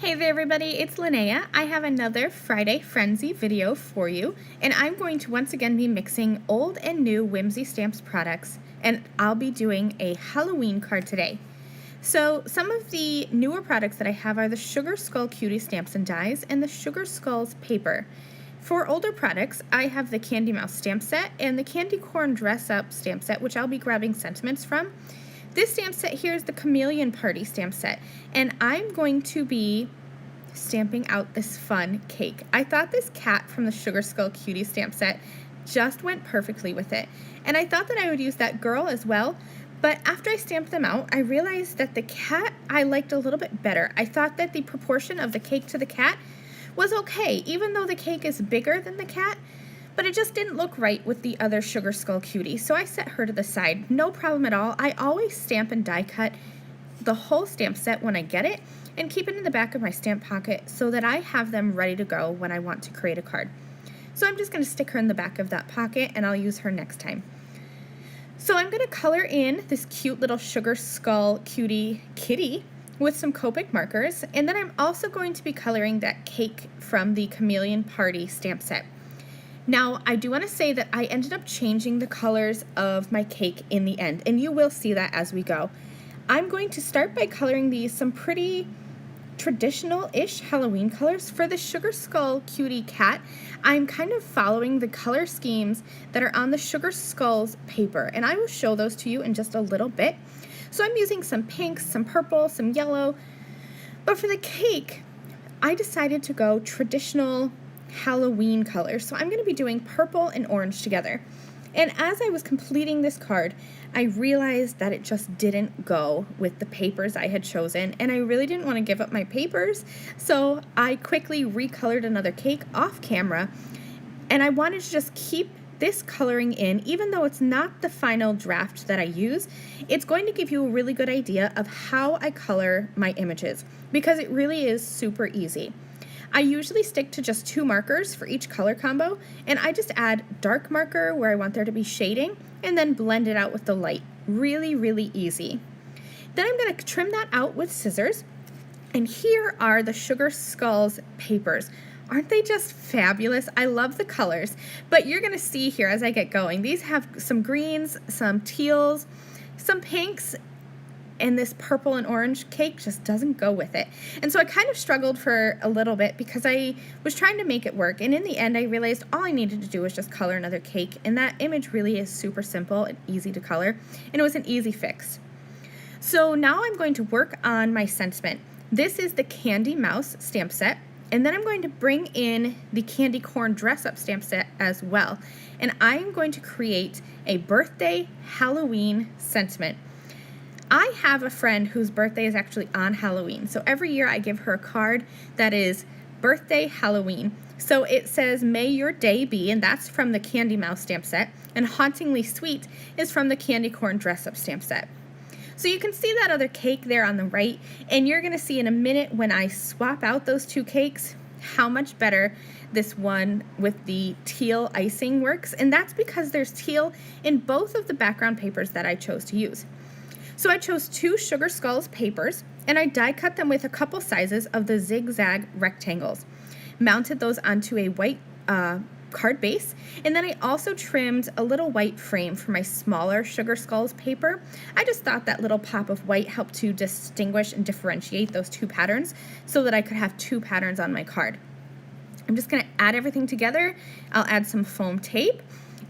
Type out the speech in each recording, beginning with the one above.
Hey there everybody, it's Lynnea. I have another Friday Frenzy video for you, and I'm going to once again be mixing old and new Whimsy Stamps products, and I'll be doing a Halloween card today. So some of the newer products that I have are the Sugar Skull Cutie Stamps and Dies and the Sugar Skulls paper. For older products, I have the Candy Mouse stamp set and the Candy Corn Dress Up stamp set, which I'll be grabbing sentiments from. This stamp set here is the Chameleon Party stamp set, and I'm going to be stamping out this fun cake. I thought this cat from the Sugar Skull Cutie stamp set just went perfectly with it, and I thought that I would use that girl as well, but after I stamped them out, I realized that the cat I liked a little bit better. I thought that the proportion of the cake to the cat was okay, even though the cake is bigger than the cat, but it just didn't look right with the other Sugar Skull Cutie, so I set her to the side. No problem at all. I always stamp and die cut the whole stamp set when I get it and keep it in the back of my stamp pocket so that I have them ready to go when I want to create a card. So I'm just going to stick her in the back of that pocket and I'll use her next time. So I'm going to color in this cute little Sugar Skull Cutie kitty with some Copic markers, and then I'm also going to be coloring that cake from the Chameleon Party stamp set. Now, I do want to say that I ended up changing the colors of my cake in the end, and you will see that as we go. I'm going to start by coloring these some pretty traditional-ish Halloween colors. For the Sugar Skull Cutie cat, I'm kind of following the color schemes that are on the Sugar Skulls paper, and I will show those to you in just a little bit. So I'm using some pinks, some purple, some yellow, but for the cake, I decided to go traditional Halloween colors. So I'm going to be doing purple and orange together. And as I was completing this card, I realized that it just didn't go with the papers I had chosen, and I really didn't want to give up my papers, so I quickly recolored another cake off camera, and I wanted to just keep this coloring in. Even though it's not the final draft that I use, it's going to give you a really good idea of how I color my images, because it really is super easy. I usually stick to just 2 markers for each color combo, and I just add dark marker where I want there to be shading, and then blend it out with the light. Really, really easy. Then I'm going to trim that out with scissors, and here are the Sugar Skulls papers. Aren't they just fabulous? I love the colors, but you're going to see here as I get going, these have some greens, some teals, some pinks, and this purple and orange cake just doesn't go with it. And so I kind of struggled for a little bit because I was trying to make it work, and in the end I realized all I needed to do was just color another cake, and that image really is super simple and easy to color, and it was an easy fix. So now I'm going to work on my sentiment. This is the Candy Mouse stamp set, and then I'm going to bring in the Candy Corn Dress Up stamp set as well, and I'm going to create a birthday Halloween sentiment. I have a friend whose birthday is actually on Halloween, so every year I give her a card that is birthday Halloween. So it says, "May your day be," and that's from the Candy Mouse stamp set, and "Hauntingly Sweet" is from the Candy Corn Dress Up stamp set. So you can see that other cake there on the right, and you're going to see in a minute when I swap out those 2 cakes how much better this one with the teal icing works, and that's because there's teal in both of the background papers that I chose to use. So I chose 2 Sugar Skulls papers, and I die cut them with a couple sizes of the zigzag rectangles. Mounted those onto a white card base, and then I also trimmed a little white frame for my smaller Sugar Skulls paper. I just thought that little pop of white helped to distinguish and differentiate those 2 patterns so that I could have 2 patterns on my card. I'm just going to add everything together. I'll add some foam tape,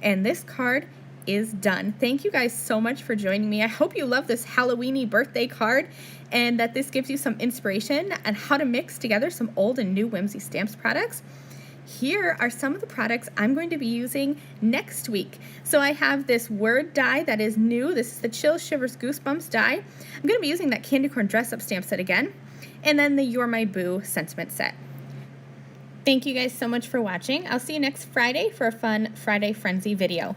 and this card is done. Thank you guys so much for joining me. I hope you love this Halloween-y birthday card and that this gives you some inspiration on how to mix together some old and new Whimsy Stamps products. Here are some of the products I'm going to be using next week. So I have this word die that is new. This is the Chill Shivers Goosebumps die. I'm going to be using that Candy Corn Dress Up stamp set again, and then the You're My Boo sentiment set. Thank you guys so much for watching. I'll see you next Friday for a fun Friday Frenzy video.